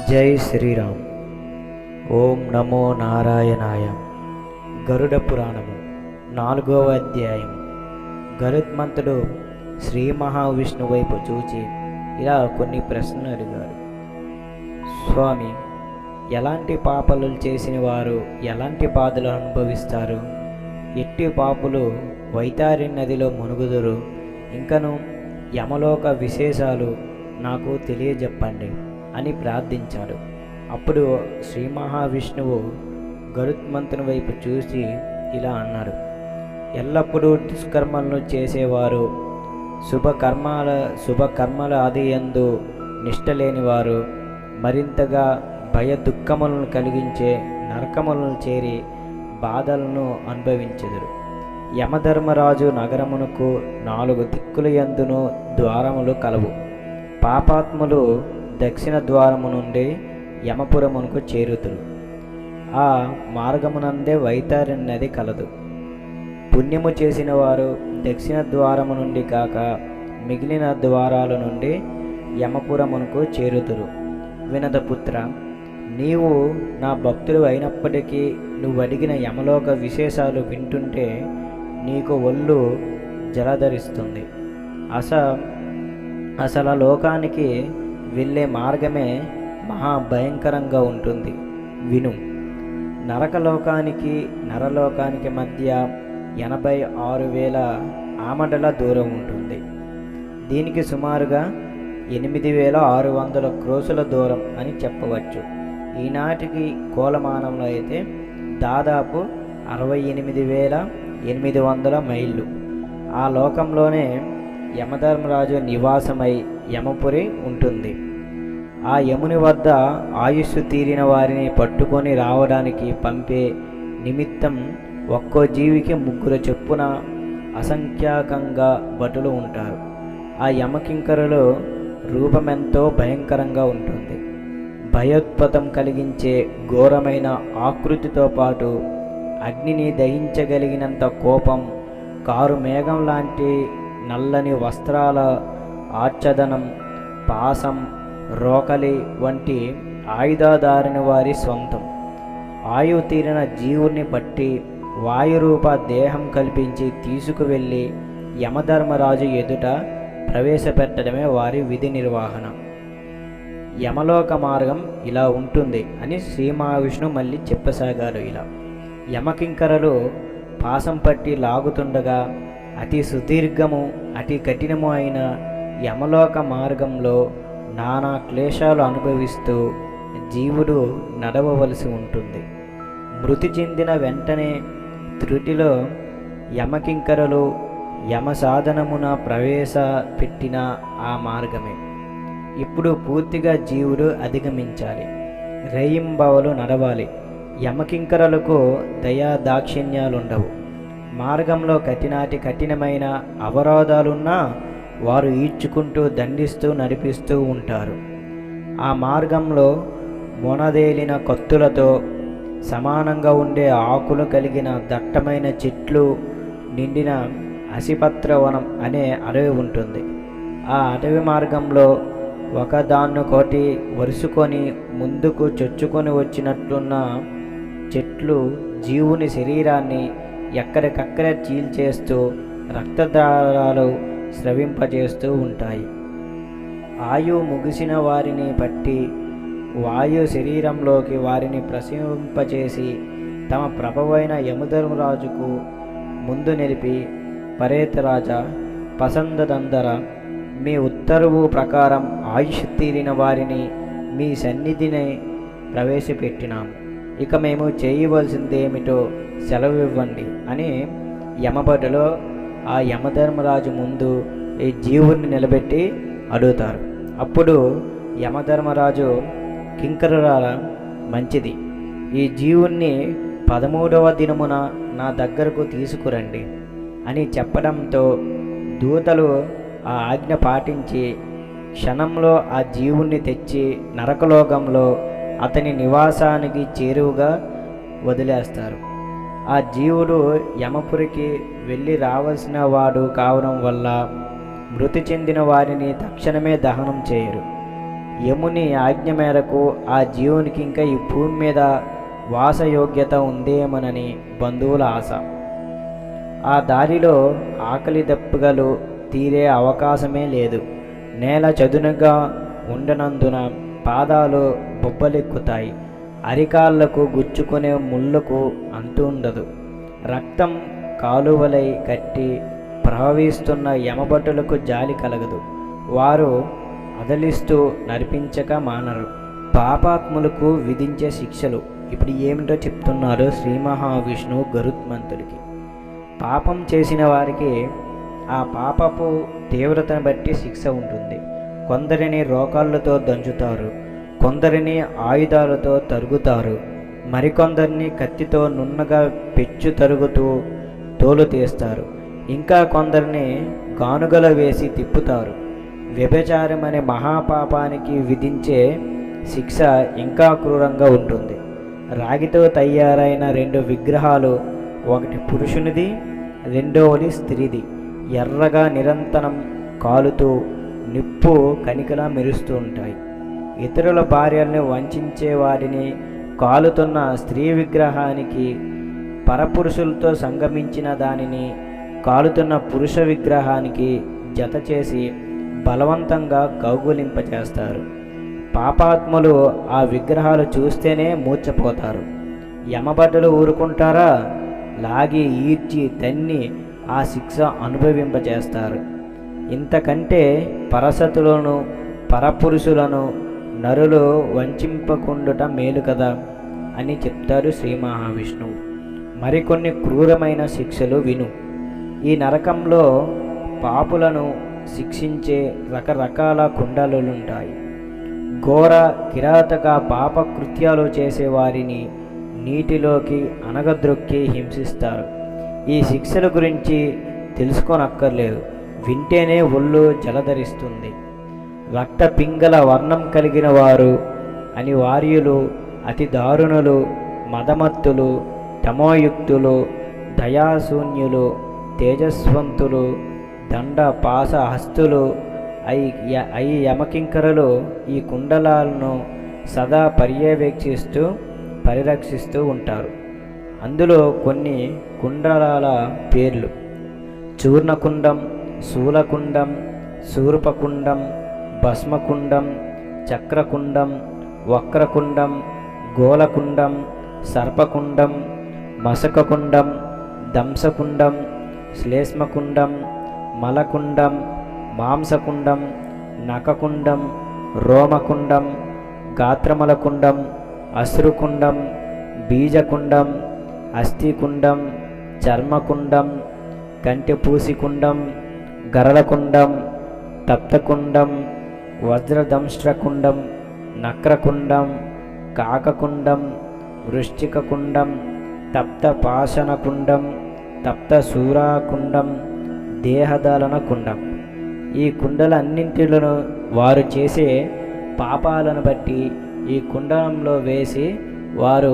జై శ్రీరామ్. ఓం నమో నారాయణాయ. గరుడ పురాణము 4వ అధ్యాయం. గరుత్మంతుడు శ్రీ మహావిష్ణువు వైపు చూచి ఇలా కొన్ని ప్రశ్నలు అడిగారు. స్వామి, ఎలాంటి పాపాలు చేసిన వారు ఎలాంటి బాధలు అనుభవిస్తారు? ఎట్టి పాపులు వైతారి నదిలో మునుగుదురు? ఇంకను యమలోక విశేషాలు నాకు తెలియజెప్పండి అని ప్రార్థించాడు. అప్పుడు శ్రీ మహావిష్ణువు గరుత్మంతుని వైపు చూసి ఇలా ఎల్లప్పుడూ దుష్కర్మలను చేసేవారు, శుభకర్మల ఆది యందు నిష్ట లేనివారు, మరింతగా భయ దుఃఖములను కలిగించే నరకములను చేరి బాధలను అనుభవించెదరు. యమధర్మరాజు నగరమునకు 4 దిక్కుల యందును ద్వారములు కలవు. పాపాత్ములు దక్షిణ ద్వారము నుండి యమపురమునకు చేరుతురు. ఆ మార్గమునందే వైతారి నది కలదు. పుణ్యము చేసిన వారు దక్షిణ ద్వారము నుండి కాక మిగిలిన ద్వారాల నుండి యమపురమునకు చేరుతురు. వినదపుత్ర, నీవు నా భక్తుడు అయినప్పటికీ నువ్వు అడిగిన యమలోక విశేషాలు వింటుంటే నీకు ఒళ్ళు జలధరిస్తుంది. అసలు లోకానికి వెళ్ళే మార్గమే మహాభయంకరంగా ఉంటుంది. విను. నరలోకానికి మధ్య 86,000 ఆమడల దూరం ఉంటుంది. దీనికి సుమారుగా 8,600 క్రోసుల దూరం అని చెప్పవచ్చు. ఈనాటికి కోలమానంలో అయితే దాదాపు 68,800 మైళ్ళు. ఆ లోకంలోనే యమధర్మరాజు నివాసమై యమపురి ఉంటుంది. ఆ యముని వద్ద ఆయుస్సు తీరిన వారిని పట్టుకొని రావడానికి పంపే నిమిత్తం ఒక్కో జీవికి 3 చొప్పున అసంఖ్యాకంగా భటులు ఉంటారు. ఆ యమకింకరులు రూపమెంతో భయంకరంగా ఉంటుంది. భయోత్పతం కలిగించే ఘోరమైన ఆకృతితో పాటు అగ్నిని దహించగలిగినంత కోపం, కారు మేఘం లాంటి నల్లని వస్త్రాల ఆచ్ఛాదనం, పాసం, రోకలి వంటి ఆయుధాధారిన వారి సొంతం. ఆయువు తీరిన జీవుని పట్టి వాయురూప దేహం కల్పించి తీసుకువెళ్ళి యమధర్మరాజు ఎదుట ప్రవేశపెట్టడమే వారి విధి నిర్వహణ. యమలోక మార్గం ఇలా ఉంటుంది అని శ్రీ మహావిష్ణువు మళ్ళీ చెప్పసాగారు. యమకింకరలు పాసం పట్టి లాగుతుండగా అతి సుదీర్ఘము అతి కఠినము అయిన యమలోక మార్గంలో నానా క్లేశాలు అనుభవిస్తూ జీవుడు నడవవలసి ఉంటుంది. మృతి చెందిన వెంటనే త్రుటిలో యమకింకరలు యమ సాధనమున ప్రవేశపెట్టిన ఆ మార్గమే ఇప్పుడు పూర్తిగా జీవుడు అధిగమించాలి. రేయింబవలు నడవాలి. యమకింకరలకు దయా దాక్షిణ్యాలుండవు. మార్గంలో కఠినమైన అవరోధాలున్నా వారు ఈడ్చుకుంటూ దండిస్తూ నడిపిస్తూ ఉంటారు. ఆ మార్గంలో మొనదేలిన కత్తులతో సమానంగా ఉండే ఆకులు కలిగిన దట్టమైన చెట్లు నిండిన అసిపత్రవనం అనే అడవి ఉంటుంది. ఆ అడవి మార్గంలో ఒకదాన్నొకటి వరుసుకొని ముందుకు చొచ్చుకొని వచ్చినట్లున్న చెట్లు జీవుని శరీరాన్ని ఎక్కడికక్కడ చీల్చేస్తూ రక్తధారాలు స్రవింపజేస్తూ ఉంటాయి. ఆయువు ముగిసిన వారిని పట్టి వాయు శరీరంలోకి వారిని ప్రసవింపచేసి తమ ప్రభువైన యమధర్మరాజుకు ముందు నిలిపి, పరేతరాజా, పసందదందర, మీ ఉత్తర్వు ప్రకారం ఆయుష్ తీరిన వారిని మీ సన్నిధిని ప్రవేశపెట్టినాం. ఇక మేము చేయవలసిందేమిటో సెలవివ్వండి అని యమభటులు ఆ యమధర్మరాజు ముందు ఈ జీవుని నిలబెట్టి అడుగుతారు. అప్పుడు యమధర్మరాజు, కింకరులార, మంచిది, ఈ జీవుణ్ణి 13వ దినమున నా దగ్గరకు తీసుకురండి అని చెప్పడంతో దూతలు ఆ ఆజ్ఞ పాటించి క్షణంలో ఆ జీవుణ్ణి తెచ్చి నరకలోకంలో అతని నివాసానికి చేరువుగా వదిలేస్తారు. ఆ జీవుడు యమపురికి వెళ్ళి రావాల్సిన వాడు కావడం వల్ల మృతి చెందిన వారిని తక్షణమే దహనం చేయరు. యముని ఆజ్ఞ మేరకు ఆ జీవునికి ఇంకా ఈ భూమి మీద వాసయోగ్యత ఉందేమోనని బంధువుల ఆశ. ఆ దారిలో ఆకలి దప్పుగలు తీరే అవకాశమే లేదు. నేల చదునుగా ఉండనందున పాదాలు బొబ్బలెక్కుతాయి. అరికాళ్లకు గుచ్చుకునే ముళ్ళకు అంతు ఉండదు. రక్తం కాలువలై కట్టి ప్రవహిస్తున్న యమభటులకు జాలి కలగదు. వారు అదలిస్తూ నడిపించక మానరు. పాపాత్ములకు విధించే శిక్షలు ఇప్పుడు ఏమిటో చెప్తున్నారు శ్రీ మహావిష్ణువు గరుత్మంతుడికి. పాపం చేసిన వారికి ఆ పాపపు తీవ్రతను బట్టి శిక్ష ఉంటుంది. కొందరిని రోకాళ్ళతో దంచుతారు, కొందరిని ఆయుధాలతో తరుగుతారు, మరికొందరిని కత్తితో నున్నగా పెచ్చు తరుగుతూ తోలు తీస్తారు, ఇంకా కొందరిని గానుగల వేసి తిప్పుతారు. వ్యభిచారం అనే మహాపాపానికి విధించే శిక్ష ఇంకా క్రూరంగా ఉంటుంది. రాగితో తయారైన 2 విగ్రహాలు, ఒకటి పురుషునిది, రెండవది స్త్రీది, ఎర్రగా నిరంతరం కాలుతూ నిప్పు కణికలా మెరుస్తూ ఉంటాయి. ఇతరుల భార్యల్ని వంచే వారిని కాలుతున్న స్త్రీ విగ్రహానికి పరపురుషులతో సంగమించిన దానిని కాలుతున్న పురుష విగ్రహానికి జత చేసి బలవంతంగా కౌగులింపచేస్తారు. పాపాత్ములు ఆ విగ్రహాలు చూస్తేనే మూర్ఛపోతారు. యమభటులు ఊరుకుంటారా? లాగి ఈడ్చి తన్ని ఆ శిక్ష అనుభవింపచేస్తారు. ఇంతకంటే పరసతులను పరపురుషులను నరులు వంచింపకుండుట మేలు కదా అని చెప్తారు శ్రీ మహావిష్ణువు. మరికొన్ని క్రూరమైన శిక్షలు విను. ఈ నరకంలో పాపులను శిక్షించే రకరకాల కుండలుంటాయి. ఘోర కిరాతక పాప కృత్యాలు చేసేవారిని నీటిలోకి అనగద్రొక్కి హింసిస్తారు. ఈ శిక్షల గురించి తెలుసుకోనక్కర్లేదు, వింటేనే ఒళ్ళు జలధరిస్తుంది. రక్త పింగళ వర్ణం కలిగిన వారు అనివార్యులు, అతి దారుణులు, మదమత్తులు, తమోయుక్తులు, దయాశూన్యులు, తేజస్వంతులు, దండ పాస హస్తులు అయి యమకింకరులు ఈ కుండలాలను సదా పర్యవేక్షిస్తూ పరిరక్షిస్తూ ఉంటారు. అందులో కొన్ని కుండలాల పేర్లు: చూర్ణకుండం, శూలకుండం, శూర్పకుండం, భస్మకుండం, చక్రకుండం, వక్రకుండం, గోలకుండం, సర్పకుండం, మసకకుండం, దంసకుండం, శ్లేష్మకుండం, మలకుండం, మాంసకుండం, నకకుండం, రోమకుండం, గాత్రమలకుండం, అశ్రుకుండం, బీజకుండం, అస్థికుండం, చర్మకుండం, కంటిపూసికుండం, గరళకుండం, తప్తకుండం, వజ్రదంష్ట్రకుండం, నక్రకుండం, కాకకుండం, వృశ్చికకుండం, తప్తపాషణకుండం, తప్తశూరాకుండం, దేహదలనకుండం. ఈ కుండలన్నింటిలో వారు చేసే పాపాలను బట్టి ఈ కుండంలో వేసి వారు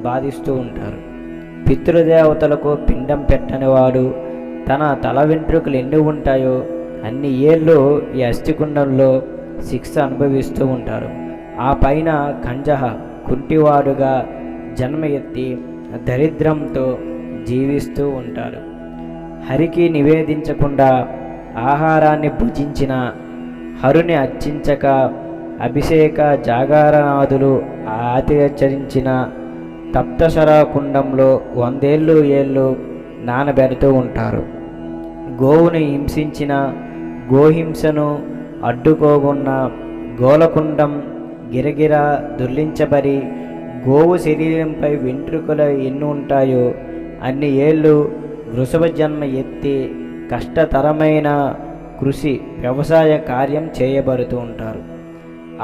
బాధిస్తూ ఉంటారు. పితృదేవతలకు పిండం పెట్టని వాడు తన తల వెంట్రుకలు ఎన్ని ఉంటాయో అన్ని ఏళ్ళు ఈ అస్థికుండంలో శిక్ష అనుభవిస్తూ ఉంటారు. ఆ పైన కంజహ కుంటివాడుగా జన్మ ఎత్తి దరిద్రంతో జీవిస్తూ ఉంటారు. హరికి నివేదించకుండా ఆహారాన్ని భుజించిన, హరుని అర్చించక అభిషేక జాగారనాదులు ఆచరించిన తప్తశరాకుండంలో 100 ఏళ్ళు నానబెడుతూ ఉంటారు. గోవును హింసించిన, గోహింసను అడ్డుకోకున్న గోలకుండం గిరగిర దొర్లించబడి గోవు శరీరంపై వెంట్రుకలు ఎన్ని ఉంటాయో అన్ని ఏళ్ళు వృషభ జన్మ ఎత్తి కష్టతరమైన కృషి వ్యవసాయ కార్యం చేయబడుతూ ఉంటారు.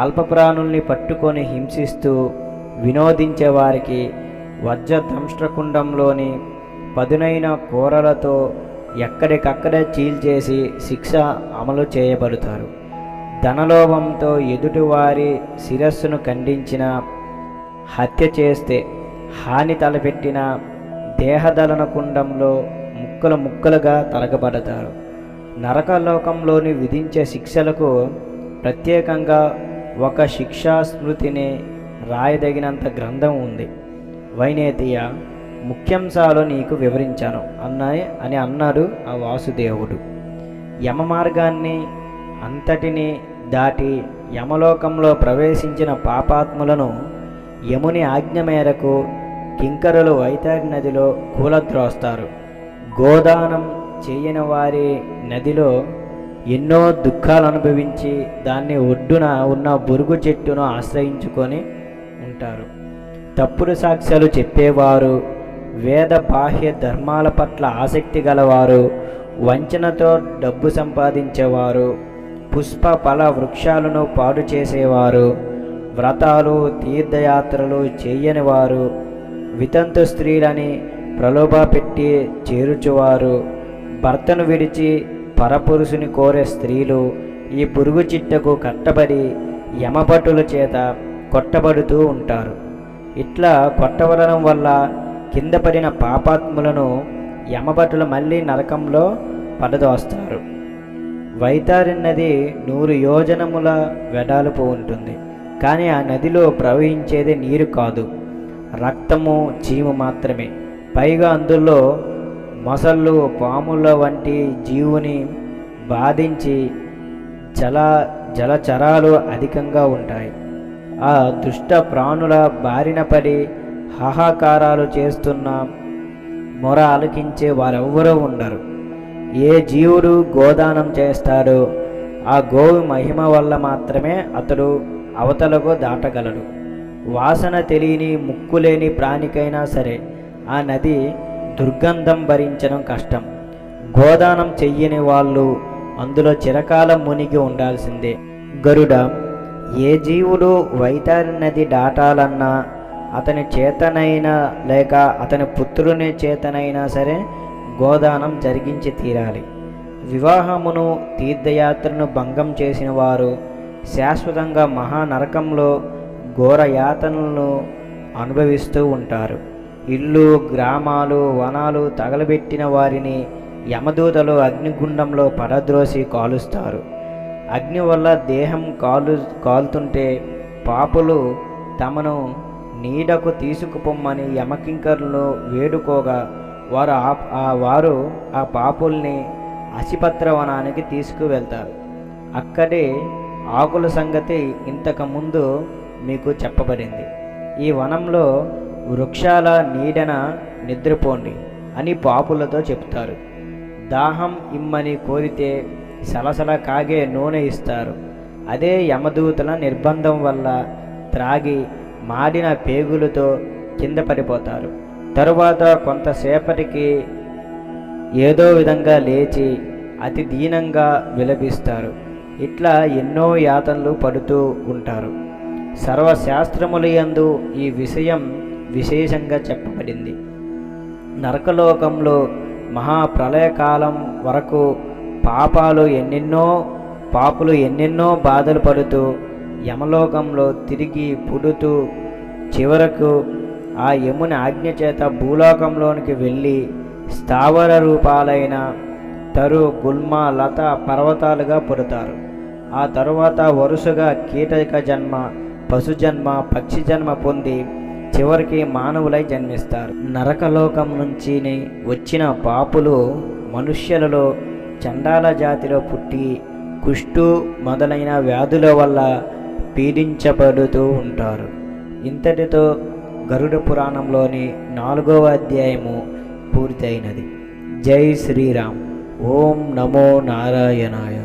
అల్పప్రాణుల్ని పట్టుకొని హింసిస్తూ వినోదించే వారికి వజ్రదంష్ట్రకుండంలోని పదునైన కూరలతో ఎక్కడికక్కడే చీల్చేసి శిక్ష అమలు చేయబడతారు. ధనలోభంతో ఎదుటివారి శిరస్సును ఖండించిన, హత్య చేస్తే హాని తలపెట్టిన దేహదలన కుండంలో ముక్కలు ముక్కలుగా తరగబడతారు. నరకలోకంలోని విధించే శిక్షలకు ప్రత్యేకంగా ఒక శిక్షా స్మృతిని రాయదగినంత గ్రంథం ఉంది. వైనేతియ, ముఖ్యాంశాలు నీకు వివరించాను అని అన్నాడు ఆ వాసుదేవుడు. యమ మార్గాన్ని అంతటిని దాటి యమలోకంలో ప్రవేశించిన పాపాత్ములను యముని ఆజ్ఞ మేరకు కింకరులు వైతరి నదిలో కూలద్రోస్తారు. గోదానం చేయని వారి నదిలో ఎన్నో దుఃఖాలు అనుభవించి దాన్ని ఒడ్డున ఉన్న బురుగు చెట్టును ఆశ్రయించుకొని ఉంటారు. తప్పుడు సాక్ష్యాలు చెప్పేవారు, వేద బాహ్య ధర్మాల పట్ల ఆసక్తి గలవారు, వంచనతో డబ్బు సంపాదించేవారు, పుష్ప ఫల వృక్షాలను పాడు చేసేవారు, వ్రతాలు తీర్థయాత్రలు చేయని వారు, వితంతు స్త్రీలని ప్రలోభ పెట్టి చేరుచువారు, భర్తను విడిచి పరపురుషుని కోరే స్త్రీలు ఈ పురుగు చిట్టకు కట్టబడి యమభటుల చేత కొట్టబడుతూ ఉంటారు. ఇట్లా కొట్టబడడం వల్ల కింద పడిన పాపాత్ములను యమభటులు మళ్ళీ నరకంలో పడదోస్తారు. వైతారి నది 100 యోజనముల వెడల్పు ఉంటుంది. కానీ ఆ నదిలో ప్రవహించేది నీరు కాదు, రక్తము, చీము మాత్రమే. పైగా అందులో మొసళ్ళు, పాముల వంటి జీవుని బాధించి జలచరాలు అధికంగా ఉంటాయి. ఆ దుష్ట ప్రాణుల బారిన పడి హాహాకారాలు చేస్తున్న మొర ఆలకించే వారెవ్వరూ ఉండరు. ఏ జీవుడు గోదానం చేస్తాడో ఆ గోవు మహిమ వల్ల మాత్రమే అతడు అవతలకు దాటగలడు. వాసన తెలియని ముక్కులేని ప్రాణికైనా సరే ఆ నది దుర్గంధం భరించడం కష్టం. గోదానం చెయ్యని వాళ్ళు అందులో చిరకాలం మునిగి ఉండాల్సిందే. గరుడ, ఏ జీవుడు వైతరి నది దాటాలన్నా అతని చేతనైనా లేక అతని పుత్రుని చేతనైనా సరే గోదానం జరిగించి తీరాలి. వివాహమును, తీర్థయాత్రను భంగం చేసిన వారు శాశ్వతంగా మహానరకంలో ఘోర యాతనలను అనుభవిస్తూ ఉంటారు. ఇల్లు, గ్రామాలు, వనాలు తగలబెట్టిన వారిని యమదూతలు అగ్నిగుండంలో పడద్రోసి కాలుస్తారు. అగ్ని వల్ల దేహం కాలుతుంటే పాపులు తమను నీడకు తీసుకుపోమ్మని యమకింకరులు వేడుకోగా వారు ఆ పాపుల్ని అసిపత్రవనానికి తీసుకువెళ్తారు. అక్కడే ఆకుల సంగతి ఇంతకుముందు మీకు చెప్పబడింది. ఈ వనంలో వృక్షాల నీడన నిద్రపోండి అని పాపులతో చెప్తారు. దాహం ఇమ్మని కోరితే సలసల కాగే నూనె ఇస్తారు. అదే యమదూతల నిర్బంధం వల్ల త్రాగి మాడిన పేగులతో కింద పడిపోతారు. తరువాత కొంతసేపటికి ఏదో విధంగా లేచి అతి దీనంగా విలపిస్తారు. ఇట్లా ఎన్నో యాతనలు పడుతూ ఉంటారు. సర్వశాస్త్రములయందు ఈ విషయం విశేషంగా చెప్పబడింది. నరకలోకంలో మహాప్రళయకాలం వరకు పాపులు ఎన్నెన్నో బాధలు పడుతూ యమలోకంలో తిరిగి పుడుతూ చివరకు ఆ యముని ఆజ్ఞ చేత భూలోకంలోనికి వెళ్ళి స్థావర రూపాలైన తరు, గుల్మ, లత, పర్వతాలుగా పుడతారు. ఆ తరువాత వరుసగా కీటక జన్మ, పశు జన్మ, పక్షి జన్మ పొంది చివరికి మానవులై జన్మిస్తారు. నరకలోకం నుంచి వచ్చిన పాపులు మనుష్యులలో చండాల జాతిలో పుట్టి కుష్టు మొదలైన వ్యాధుల వల్ల పీడించబడుతూ ఉంటారు. ఇంతటితో గరుడ పురాణంలోని 4వ అధ్యాయము పూర్తయినది. జై శ్రీరామ్. ఓం నమో నారాయణాయ.